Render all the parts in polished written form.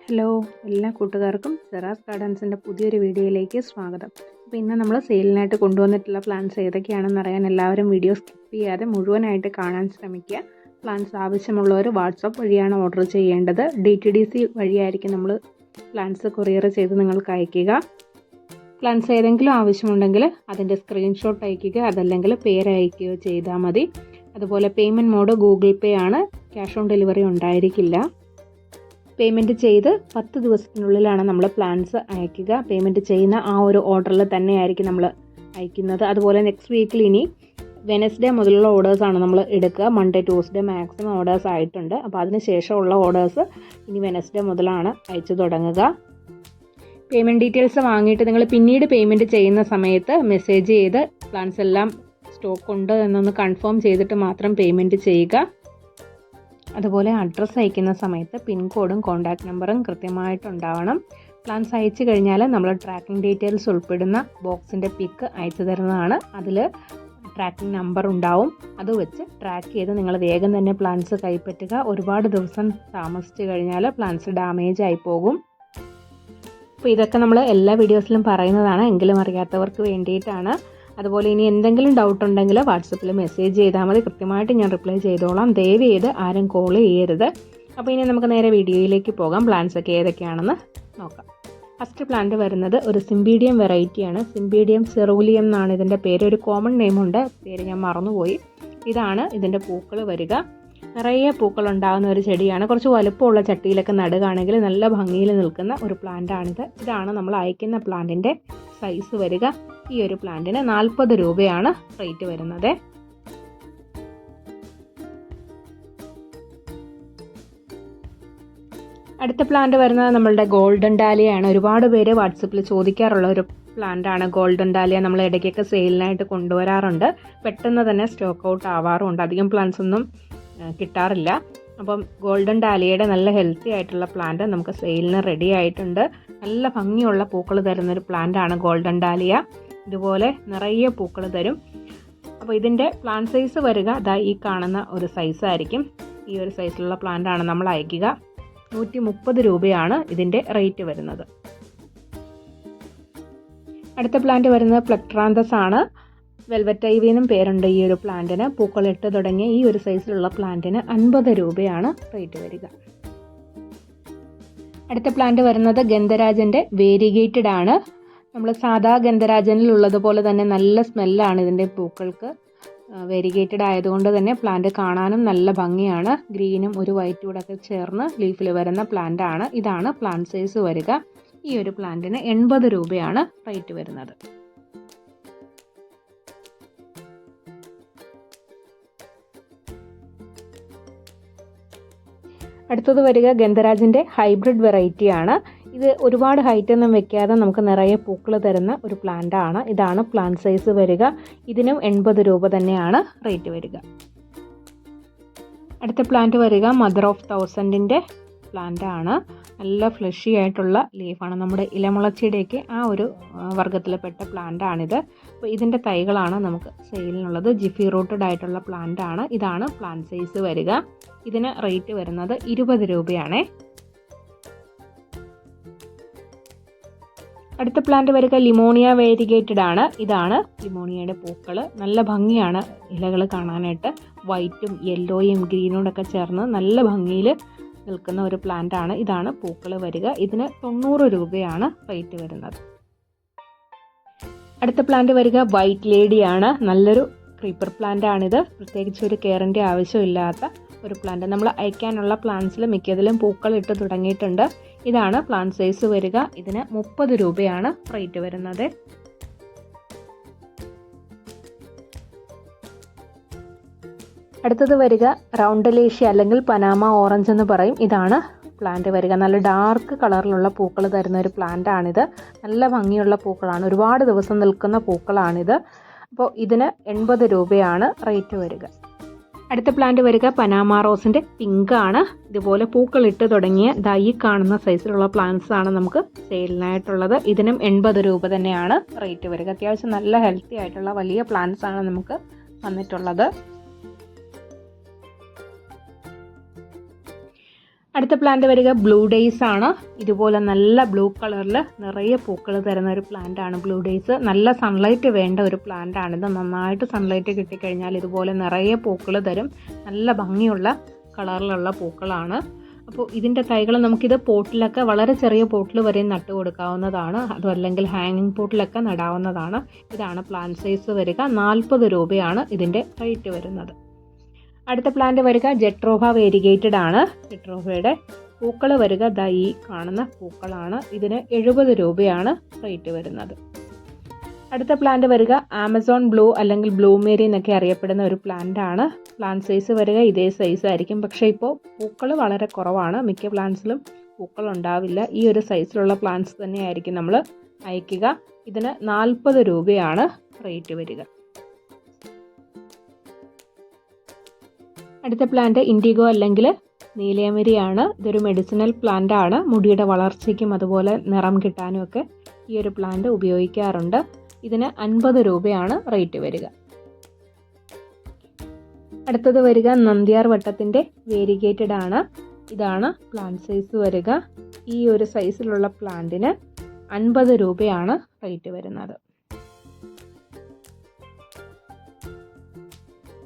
Hello, എല്ലാ കൂട്ടുകാർക്കും സെറാസ് ഗാർഡൻസിൻ്റെ പുതിയൊരു വീഡിയോയിലേക്ക് സ്വാഗതം. അപ്പോൾ ഇന്ന് നമ്മൾ സെയിലിനായിട്ട് കൊണ്ടുവന്നിട്ടുള്ള പ്ലാന്റ്സ് ഏതൊക്കെയാണെന്ന് അറിയാൻ എല്ലാവരും വീഡിയോ സ്കിപ്പ് ചെയ്യാതെ മുഴുവനായിട്ട് കാണാൻ ശ്രമിക്കുക. പ്ലാന്റ്സ് ആവശ്യമുള്ളവർ വാട്സപ്പ് വഴിയാണ് ഓർഡർ ചെയ്യേണ്ടത്. DTDC വഴിയായിരിക്കും നമ്മൾ പ്ലാന്റ്സ് കൊറിയർ ചെയ്ത് നിങ്ങൾക്ക് അയയ്ക്കുക. പ്ലാന്റ്സ് ഏതെങ്കിലും ആവശ്യമുണ്ടെങ്കിൽ അതിൻ്റെ സ്ക്രീൻഷോട്ട് അയയ്ക്കുക, അതല്ലെങ്കിൽ പേര് അയയ്ക്കുകയോ ചെയ്താൽ മതി. അതുപോലെ പേയ്മെൻറ്റ് മോഡ് ഗൂഗിൾ പേ ആണ്, ക്യാഷ് ഓൺ ഡെലിവറി ഉണ്ടായിരിക്കില്ല. പേയ്മെൻറ്റ് ചെയ്ത് 10 ദിവസത്തിനുള്ളിലാണ് നമ്മൾ പ്ലാന്റ്സ് അയയ്ക്കുക. പേയ്മെൻറ്റ് ചെയ്യുന്ന ആ ഒരു ഓർഡറിൽ തന്നെയായിരിക്കും നമ്മൾ അയക്കുന്നത്. അതുപോലെ നെക്സ്റ്റ് വീക്കിൽ ഇനി വെനസ്ഡേ മുതലുള്ള ഓർഡേഴ്സാണ് നമ്മൾ എടുക്കുക. മൺഡേ ട്യൂസ്ഡേ മാക്സിമം ഓർഡേഴ്സ് ആയിട്ടുണ്ട്. അപ്പോൾ അതിന് ശേഷമുള്ള ഓർഡേഴ്സ് ഇനി വെനസ്ഡേ മുതലാണ് അയച്ചു തുടങ്ങുക. പേയ്മെൻറ്റ് ഡീറ്റെയിൽസ് വാങ്ങിയിട്ട് നിങ്ങൾ പിന്നീട് പേയ്മെൻറ്റ് ചെയ്യുന്ന സമയത്ത് മെസ്സേജ് ചെയ്ത് പ്ലാന്റ്സ് എല്ലാം സ്റ്റോക്ക് ഉണ്ട് എന്നൊന്ന് കൺഫേം ചെയ്തിട്ട് മാത്രം പേയ്മെൻറ്റ് ചെയ്യുക. അതുപോലെ അഡ്രസ്സ് അയക്കുന്ന സമയത്ത് പിൻകോഡും കോൺടാക്റ്റ് നമ്പറും കൃത്യമായിട്ടുണ്ടാവണം. പ്ലാന്റ്സ് അയച്ചു കഴിഞ്ഞാൽ നമ്മൾ ട്രാക്കിംഗ് ഡീറ്റെയിൽസ് ഉൾപ്പെടുന്ന ബോക്സിൻ്റെ പിക്ക് അയച്ചു തരുന്നതാണ്. അതിൽ ട്രാക്കിംഗ് നമ്പർ ഉണ്ടാവും. അത് വെച്ച് ട്രാക്ക് ചെയ്ത് നിങ്ങൾ വേഗം തന്നെ പ്ലാന്റ്സ് കൈപ്പറ്റുക. ഒരുപാട് ദിവസം താമസിച്ച് കഴിഞ്ഞാൽ പ്ലാന്റ്സ് ഡാമേജ് ആയി പോകും. അപ്പോൾ ഇതൊക്കെ നമ്മൾ എല്ലാ വീഡിയോസിലും പറയുന്നതാണ്, എങ്കിലും അറിയാത്തവർക്ക് വേണ്ടിയിട്ടാണ്. അതുപോലെ ഇനി എന്തെങ്കിലും ഡൗട്ട് ഉണ്ടെങ്കിൽ വാട്സപ്പിൽ മെസ്സേജ് ചെയ്താൽ മതി, കൃത്യമായിട്ട് ഞാൻ റിപ്ലൈ ചെയ്തോളാം. ദയവ് ചെയ്ത് ആരും കോൾ ചെയ്യരുത്. അപ്പോൾ ഇനി നമുക്ക് നേരെ വീഡിയോയിലേക്ക് പോകാം. പ്ലാന്റ്സ് ഒക്കെ ഏതൊക്കെയാണെന്ന് നോക്കാം. ഫസ്റ്റ് പ്ലാന്റ് വരുന്നത് ഒരു സിംബീഡിയം വെറൈറ്റിയാണ്. സിംബീഡിയം സെറൂലിയം എന്നാണ് ഇതിൻ്റെ പേര്. ഒരു കോമൺ നെയിമുണ്ട്, പേര് ഞാൻ മറന്നുപോയി. ഇതാണ് ഇതിൻ്റെ പൂക്കൾ വരിക. നിറയെ പൂക്കൾ ഉണ്ടാകുന്ന ഒരു ചെടിയാണ്. കുറച്ച് വലുപ്പമുള്ള ചട്ടിയിലൊക്കെ നടുകയാണെങ്കിൽ നല്ല ഭംഗിയിൽ നിൽക്കുന്ന ഒരു പ്ലാന്റാണിത്. ഇതാണ് നമ്മൾ അയക്കുന്ന പ്ലാന്റിൻ്റെ സൈസ് വരിക. ഈ ഒരു പ്ലാന്റിന് 40 രൂപയാണ് റേറ്റ് വരുന്നത്. അടുത്ത പ്ലാന്റ് വരുന്നത് നമ്മളുടെ ഗോൾഡൻ ഡാലിയാണ്. ഒരുപാട് പേര് വാട്സപ്പിൽ ചോദിക്കാറുള്ള ഒരു പ്ലാന്റാണ് ഗോൾഡൻ ഡാലിയ. നമ്മൾ ഇടയ്ക്കൊക്കെ സെയിലിനായിട്ട് കൊണ്ടുവരാറുണ്ട്. പെട്ടെന്ന് തന്നെ സ്റ്റോക്ക് ഔട്ട് ആവാറുണ്ട്. അധികം പ്ലാന്റ്സ് ഒന്നും കിട്ടാറില്ല. അപ്പം ഗോൾഡൻ ഡാലിയയുടെ നല്ല ഹെൽത്തി ആയിട്ടുള്ള പ്ലാന്റ് നമുക്ക് സെയിലിന് റെഡി ആയിട്ടുണ്ട്. നല്ല ഭംഗിയുള്ള പൂക്കൾ തരുന്നൊരു പ്ലാന്റാണ് ഗോൾഡൻ ഡാലിയ. ഇതുപോലെ നിറയെ പൂക്കൾ തരും. അപ്പോൾ ഇതിൻ്റെ പ്ലാന്റ് സൈസ് വരിക അതാ ഈ കാണുന്ന ഒരു സൈസായിരിക്കും. ഈ ഒരു സൈസിലുള്ള പ്ലാന്റാണ് നമ്മൾ അയക്കുക. 130 രൂപയാണ് ഇതിൻ്റെ റേറ്റ് വരുന്നത്. അടുത്ത പ്ലാന്റ് വരുന്നത് പ്ലെക്ട്രാന്തസ് ആണ്. വെൽവെറ്റ് ഐവി എന്നും പേരുണ്ട് ഈ ഒരു പ്ലാന്റിന്. പൂക്കളിട്ട് തുടങ്ങിയ ഈ ഒരു സൈസിലുള്ള പ്ലാന്റിന് 50 രൂപയാണ് റേറ്റ് വരിക. അടുത്ത പ്ലാന്റ് വരുന്നത് ഗന്ധരാജൻ്റെ വേരിഗേറ്റഡ് ആണ്. നമ്മൾ സാധാ ഗന്ധരാജനിൽ ഉള്ളതുപോലെ തന്നെ നല്ല സ്മെല്ലാണ് ഇതിൻ്റെ പൂക്കൾക്ക്. വേരിഗേറ്റഡ് ആയതുകൊണ്ട് തന്നെ പ്ലാന്റ് കാണാനും നല്ല ഭംഗിയാണ്. ഗ്രീനും ഒരു വൈറ്റും കൂടെ ഒക്കെ ചേർന്ന് ലീഫിൽ വരുന്ന പ്ലാന്റ് ആണ്. ഇതാണ് പ്ലാന്റ് സൈസ് വരിക. ഈ ഒരു പ്ലാന്റിന് 80 രൂപയാണ് റേറ്റ് വരുന്നത്. അടുത്തത് വരിക ഗന്ധരാജിൻ്റെ ഹൈബ്രിഡ് വെറൈറ്റി ആണ്. ഇത് ഒരുപാട് ഹൈറ്റ് ഒന്നും വെക്കാതെ നമുക്ക് നിറയെ പൂക്കൾ തരുന്ന ഒരു പ്ലാന്റ് ആണ്. ഇതാണ് പ്ലാന്റ് സൈസ് വരിക. ഇതിനും 80 രൂപ തന്നെയാണ് റേറ്റ് വരിക. അടുത്ത പ്ലാന്റ് വരിക മദർ ഓഫ് തൗസൻഡിൻ്റെ പ്ലാന്റ് ആണ്. നല്ല ഫ്ലഷി ആയിട്ടുള്ള ലീഫാണ്. നമ്മുടെ ഇലമുളച്ചിയുടെയൊക്കെ ആ ഒരു വർഗ്ഗത്തിൽപ്പെട്ട പ്ലാന്റ് ആണിത്. അപ്പോൾ ഇതിൻ്റെ തൈകളാണ് നമുക്ക് സെയിലിനുള്ളത്. ജിഫി റൂട്ടഡ് ആയിട്ടുള്ള പ്ലാന്റ് ആണ്. ഇതാണ് പ്ലാന്റ് സൈസ് വരിക. ഇതിന് റേറ്റ് വരുന്നത് 20 രൂപയാണ്. അടുത്ത പ്ലാന്റ് വരിക ലിമോണിയ വേരിഗേറ്റഡ് ആണ്. ഇതാണ് ലിമോണിയയുടെ പൂക്കൾ. നല്ല ഭംഗിയാണ് ഇലകൾ കാണാനായിട്ട്. വൈറ്റും യെല്ലോയും ഗ്രീനോടും ഒക്കെ ചേർന്ന് നല്ല ഭംഗിയിൽ നിൽക്കുന്ന ഒരു പ്ലാന്റ് ആണ്. ഇതാണ് പൂക്കൾ വരിക. ഇതിന് 90 രൂപയാണ് റേറ്റ് വരുന്നത്. അടുത്ത പ്ലാന്റ് വരിക വൈറ്റ് ലേഡി ആണ്. നല്ലൊരു ക്രീപ്പർ പ്ലാന്റ് ആണിത്. പ്രത്യേകിച്ച് ഒരു കെയറിൻ്റെ ആവശ്യമില്ലാത്ത ഒരു പ്ലാന്റ്. നമ്മൾ അയക്കാനുള്ള പ്ലാന്റ്സിൽ മിക്കതിലും പൂക്കൾ ഇട്ട് തുടങ്ങിയിട്ടുണ്ട്. ഇതാണ് പ്ലാന്റ് സൈസ് വരിക. ഇതിന് 30 രൂപയാണ് റേറ്റ് വരുന്നത്. അടുത്തത് വരിക റൗണ്ടലേഷ്യ അല്ലെങ്കിൽ പനാമ ഓറഞ്ച് എന്ന് പറയും. ഇതാണ് പ്ലാന്റ് വരിക. നല്ല ഡാർക്ക് കളറിലുള്ള പൂക്കൾ തരുന്ന ഒരു പ്ലാന്റ് ആണിത്. നല്ല ഭംഗിയുള്ള പൂക്കളാണ്. ഒരുപാട് ദിവസം നിൽക്കുന്ന പൂക്കളാണിത്. അപ്പോൾ ഇതിന് 80 രൂപയാണ് റേറ്റ് വരിക. അടുത്ത പ്ലാന്റ് വരിക പനാമ റോസിൻ്റെ പിങ്ക് ആണ്. ഇതുപോലെ പൂക്കൾ ഇട്ട് തുടങ്ങിയ ഈ കാണുന്ന സൈസിലുള്ള പ്ലാന്റ്സ് ആണ് നമുക്ക് സെയിലിനായിട്ടുള്ളത്. ഇതിനും 80 രൂപ തന്നെയാണ് റേറ്റ് വരിക. അത്യാവശ്യം നല്ല ഹെൽത്തി ആയിട്ടുള്ള വലിയ പ്ലാന്റ്സ് ആണ് നമുക്ക് വന്നിട്ടുള്ളത്. അടുത്ത പ്ലാന്റ് വരിക ബ്ലൂ ഡേയ്സ് ആണ്. ഇതുപോലെ നല്ല ബ്ലൂ കളറിൽ നിറയെ പൂക്കൾ തരുന്ന ഒരു പ്ലാന്റ് ആണ് ബ്ലൂ ഡേയ്സ്. നല്ല സൺലൈറ്റ് വേണ്ട ഒരു പ്ലാന്റ് ആണിത്. നന്നായിട്ട് സൺലൈറ്റ് കിട്ടിക്കഴിഞ്ഞാൽ ഇതുപോലെ നിറയെ പൂക്കൾ തരും. നല്ല ഭംഗിയുള്ള കളറിലുള്ള പൂക്കളാണ്. അപ്പോൾ ഇതിൻ്റെ തൈകൾ നമുക്കിത് പോട്ടിലൊക്കെ വളരെ ചെറിയ പോട്ടിൽ വരെ നട്ടു കൊടുക്കാവുന്നതാണ്. അതുമല്ലെങ്കിൽ ഹാങ്ങിങ് പോട്ടിലൊക്കെ നടാവുന്നതാണ്. ഇതാണ് പ്ലാന്റ് സൈസ് വരിക. 40 രൂപയാണ് ഇതിൻ്റെ റേറ്റ് വരുന്നത്. അടുത്ത പ്ലാന്റ് വരിക ജെട്രോഫ വേരിഗേറ്റഡ് ആണ്. ജെട്രോഫയുടെ പൂക്കൾ വരിക ഈ കാണുന്ന പൂക്കളാണ്. ഇതിന് 70 രൂപയാണ് റേറ്റ് വരുന്നത്. അടുത്ത പ്ലാന്റ് വരിക ആമസോൺ ബ്ലൂ അല്ലെങ്കിൽ ബ്ലൂമേരി എന്നൊക്കെ അറിയപ്പെടുന്ന ഒരു പ്ലാന്റ് ആണ്. പ്ലാന്റ് സൈസ് വരിക ഇതേ സൈസ് ആയിരിക്കും. പക്ഷേ ഇപ്പോൾ പൂക്കൾ വളരെ കുറവാണ്. മിക്ക പ്ലാന്റ്സിലും പൂക്കൾ ഉണ്ടാവില്ല. ഈ ഒരു സൈസിലുള്ള പ്ലാന്റ്സ് തന്നെയായിരിക്കും നമ്മൾ അയക്കുക. ഇതിന് 40 രൂപയാണ് റേറ്റ് വരിക. അടുത്ത പ്ലാന്റ് ഇൻഡിഗോ അല്ലെങ്കിൽ നീലയമരിയാണ്. ഇതൊരു മെഡിസിനൽ പ്ലാന്റ് ആണ്. മുടിയുടെ വളർച്ചയ്ക്കും അതുപോലെ നിറം കിട്ടാനും ഒക്കെ ഈ ഒരു പ്ലാന്റ് ഉപയോഗിക്കാറുണ്ട്. ഇതിന് 50 രൂപയാണ് റേറ്റ് വരിക. അടുത്തത് വരിക നന്ദ്യാർ വട്ടത്തിൻ്റെ വേരിഗേറ്റഡ് ആണ്. ഇതാണ് പ്ലാന്റ് സൈസ് വരിക. ഈ ഒരു സൈസിലുള്ള പ്ലാന്റിന് 50 രൂപയാണ് റേറ്റ് വരുന്നത്.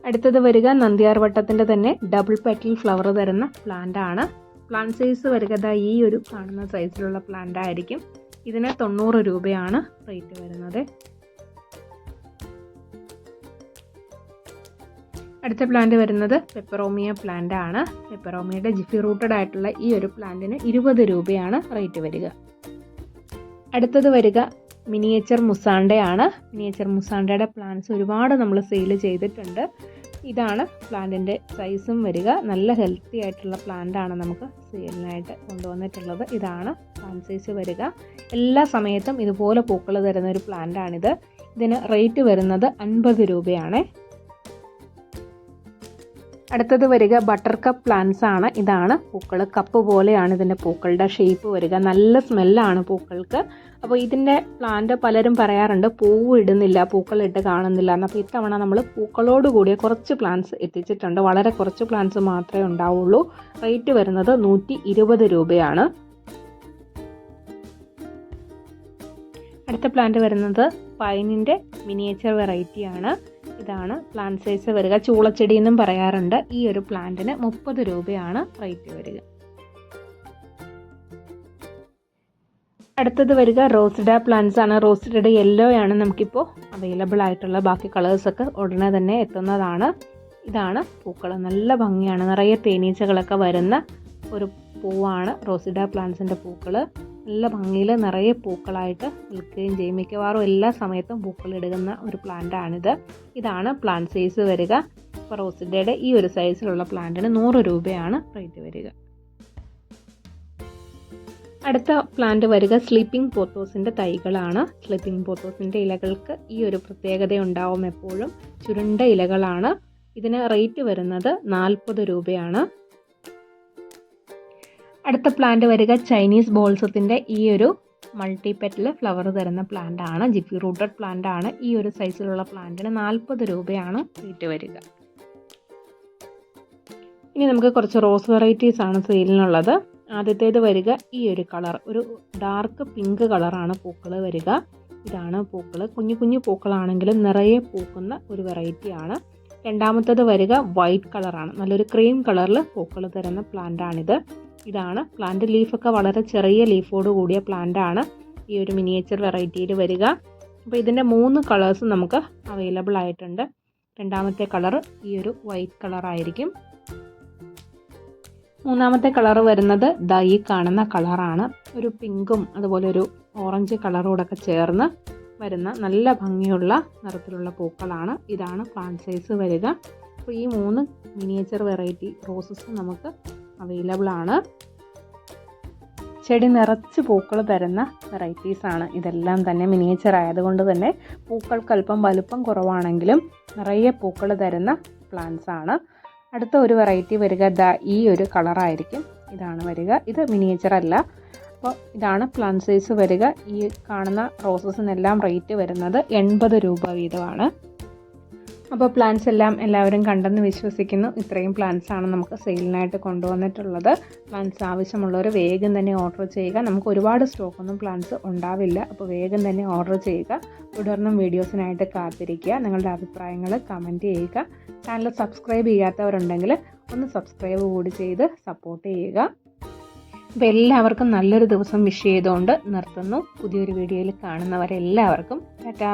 അടുത്തത് വരിക നന്ദ്യാർ വട്ടത്തിൻ്റെ തന്നെ ഡബിൾ പെറ്റൽ ഫ്ലവർ തരുന്ന പ്ലാന്റ് ആണ്. പ്ലാന്റ് സൈസ് വരിക ഈ ഒരു കാണുന്ന സൈസിലുള്ള പ്ലാന്റ് ആയിരിക്കും. ഇതിന് 90 രൂപയാണ് റേറ്റ് വരുന്നത്. അടുത്ത പ്ലാന്റ് വരുന്നത് പെപ്പറോമിയ പ്ലാന്റ് ആണ്. പെപ്പറോമിയയുടെ ജിഫി റൂട്ടഡ് ആയിട്ടുള്ള ഈ ഒരു പ്ലാന്റിന് 20 രൂപയാണ് റേറ്റ് വരിക. അടുത്തത് വരിക മിനിയേച്ചർ മുസാണ്ടെ ആണ്. മിനിയേച്ചർ മുസാണ്ടയുടെ പ്ലാന്റ്സ് ഒരുപാട് നമ്മൾ സെയിൽ ചെയ്തിട്ടുണ്ട്. ഇതാണ് പ്ലാന്റിൻ്റെ സൈസും വരിക. നല്ല ഹെൽത്തി ആയിട്ടുള്ള പ്ലാന്റ് ആണ് നമുക്ക് സെയിലിനായിട്ട് കൊണ്ടുവന്നിട്ടുള്ളത്. ഇതാണ് പ്ലാന്റ് സൈസ് വരിക. എല്ലാ സമയത്തും ഇതുപോലെ പൂക്കൾ തരുന്ന ഒരു പ്ലാന്റ് ആണിത്. ഇതിന് റേറ്റ് വരുന്നത് 50 രൂപയാണ്. അടുത്തത് വരിക ബട്ടർ കപ്പ് പ്ലാന്റ്സ് ആണ്. ഇതാണ് പൂക്കൾ. കപ്പ് പോലെയാണ് ഇതിൻ്റെ പൂക്കളുടെ ഷേപ്പ് വരിക. നല്ല സ്മെല്ലാണ് പൂക്കൾക്ക്. അപ്പോൾ ഇതിൻ്റെ പ്ലാന്റ് പലരും പറയാറുണ്ട് പൂവ് ഇടുന്നില്ല, പൂക്കളിട്ട് കാണുന്നില്ല എന്ന്. അപ്പോൾ ഇത്തവണ നമ്മൾ പൂക്കളോട് കൂടിയ കുറച്ച് പ്ലാന്റ്സ് എത്തിച്ചിട്ടുണ്ട്. വളരെ കുറച്ച് പ്ലാന്റ്സ് മാത്രമേ ഉണ്ടാവുള്ളൂ. റേറ്റ് വരുന്നത് 120 രൂപയാണ്. അടുത്ത പ്ലാന്റ് വരുന്നത് പൈനിൻ്റെ മിനിയേച്ചർ വെറൈറ്റിയാണ്. ഇതാണ് പ്ലാന്റ് സൈസ് വരിക. ചൂളച്ചെടി എന്നും പറയാറുണ്ട്. ഈ ഒരു പ്ലാന്റിന് 30 രൂപയാണ് റേറ്റ് വരിക. അടുത്തത് വരിക റോസിഡ പ്ലാന്റ്സ് ആണ്. റോസിഡയുടെ യെല്ലോ ആണ് നമുക്കിപ്പോൾ അവൈലബിൾ ആയിട്ടുള്ള. ബാക്കി കളേഴ്സൊക്കെ ഉടനെ തന്നെ എത്തുന്നതാണ്. ഇതാണ് പൂക്കൾ. നല്ല ഭംഗിയാണ്. നിറയെ തേനീച്ചകളൊക്കെ വരുന്ന ഒരു പൂവാണ് റോസിഡ പ്ലാന്റ്സിൻ്റെ പൂക്കൾ. നല്ല ഭംഗിയിൽ നിറയെ പൂക്കളായിട്ട് നിൽക്കുകയും ചെയ്യും. മിക്കവാറും എല്ലാ സമയത്തും പൂക്കൾ ഇടുന്ന ഒരു പ്ലാന്റാണിത്. ഇതാണ് പ്ലാന്റ് സൈസ് വരിക. ഇപ്പോൾ റോസിഡയുടെ ഈ ഒരു സൈസിലുള്ള പ്ലാന്റിന് 100 രൂപയാണ് റേറ്റ് വരിക. അടുത്ത പ്ലാന്റ് വരിക സ്ലീപ്പിംഗ് പോത്തോസിൻ്റെ തൈകളാണ്. സ്ലീപ്പിംഗ് പോത്തോസിൻ്റെ ഇലകൾക്ക് ഈ ഒരു പ്രത്യേകത ഉണ്ടാവും. എപ്പോഴും ചുരുണ്ട ഇലകളാണ്. ഇതിന് റേറ്റ് വരുന്നത് 40 രൂപയാണ്. അടുത്ത പ്ലാന്റ് വരിക ചൈനീസ് ബോൾസത്തിൻ്റെ ഈ ഒരു മൾട്ടി പെറ്റൽ ഫ്ലവർ തരുന്ന പ്ലാന്റ് ആണ്. ജിഫി റൂട്ടഡ് പ്ലാന്റ് ആണ്. ഈ ഒരു സൈസിലുള്ള പ്ലാന്റിന് 40 രൂപയാണ് റേറ്റ് വരിക. ഇനി നമുക്ക് കുറച്ച് റോസ് വെറൈറ്റീസ് ആണ് സെയിലിനുള്ളത്. ആദ്യത്തേത് വരിക ഈ ഒരു കളർ, ഒരു ഡാർക്ക് പിങ്ക് കളറാണ് പൂക്കൾ വരിക. ഇതാണ് പൂക്കൾ. കുഞ്ഞു കുഞ്ഞു പൂക്കളാണെങ്കിലും നിറയെ പൂക്കുന്ന ഒരു വെറൈറ്റിയാണ്. രണ്ടാമത്തേത് വരിക വൈറ്റ് കളറാണ്. നല്ലൊരു ക്രീം കളറിൽ പൂക്കൾ തരുന്ന പ്ലാന്റാണിത്. ഇതാണ് പ്ലാന്റ്. ലീഫൊക്കെ വളരെ ചെറിയ ലീഫോട് കൂടിയ പ്ലാന്റ് ആണ് ഈ ഒരു മിനിയേച്ചർ വെറൈറ്റിയിൽ വരിക. അപ്പോൾ ഇതിൻ്റെ 3 കളേഴ്സ് നമുക്ക് അവൈലബിൾ ആയിട്ടുണ്ട്. രണ്ടാമത്തെ കളർ ഈ ഒരു വൈറ്റ് കളറായിരിക്കും. മൂന്നാമത്തെ കളർ വരുന്നത് ഈ കാണുന്ന കളറാണ്. ഒരു പിങ്കും അതുപോലെ ഒരു ഓറഞ്ച് കളറോടൊക്കെ ചേർന്ന് വരുന്ന നല്ല ഭംഗിയുള്ള നിറത്തിലുള്ള പൂക്കളാണ്. ഇതാണ് പ്ലാന്റ് സൈസ് വരിക. അപ്പോൾ ഈ 3 മിനിയേച്ചർ വെറൈറ്റി റോസസ് നമുക്ക് അവൈലബിൾ ആണ്. ചെടി നിറച്ച് പൂക്കൾ തരുന്ന വെറൈറ്റീസാണ് ഇതെല്ലാം തന്നെ. മിനിയേച്ചർ ആയതുകൊണ്ട് തന്നെ പൂക്കൾക്ക് അല്പം വലുപ്പം കുറവാണെങ്കിലും നിറയെ പൂക്കൾ തരുന്ന പ്ലാന്റ്സ് ആണ്. അടുത്ത ഒരു വെറൈറ്റി വരിക ഈ ഒരു കളറായിരിക്കും. ഇതാണ് വരിക. ഇത് മിനിയേച്ചർ അല്ല. അപ്പോൾ ഇതാണ് പ്ലാന്റ് സൈസ് വരിക. ഈ കാണുന്ന റോസസിനെല്ലാം റേറ്റ് വരുന്നത് 80 രൂപ വീതമാണ്. അപ്പോൾ പ്ലാന്റ്സ് എല്ലാം എല്ലാവരും കണ്ടെന്ന് വിശ്വസിക്കുന്നു. ഇത്രയും പ്ലാന്റ്സ് ആണ് നമുക്ക് സെയിലിനായിട്ട് കൊണ്ടുവന്നിട്ടുള്ളത്. പ്ലാന്റ്സ് ആവശ്യമുള്ളവർ വേഗം തന്നെ ഓർഡർ ചെയ്യുക. നമുക്ക് ഒരുപാട് സ്റ്റോക്കൊന്നും പ്ലാന്റ്സ് ഉണ്ടാവില്ല. അപ്പോൾ വേഗം തന്നെ ഓർഡർ ചെയ്യുക. തുടർന്നും വീഡിയോസിനായിട്ട് കാത്തിരിക്കുക. നിങ്ങളുടെ അഭിപ്രായങ്ങൾ കമൻറ്റ് ചെയ്യുക. ചാനൽ സബ്സ്ക്രൈബ് ചെയ്യാത്തവരുണ്ടെങ്കിൽ ഒന്ന് സബ്സ്ക്രൈബ് കൂടി ചെയ്ത് സപ്പോർട്ട് ചെയ്യുക. അപ്പോൾ എല്ലാവർക്കും നല്ലൊരു ദിവസം വിഷ് ചെയ്തുകൊണ്ട് നിർത്തുന്നു. പുതിയൊരു വീഡിയോയിൽ കാണുന്നവരെല്ലാവർക്കും ടാറ്റാ.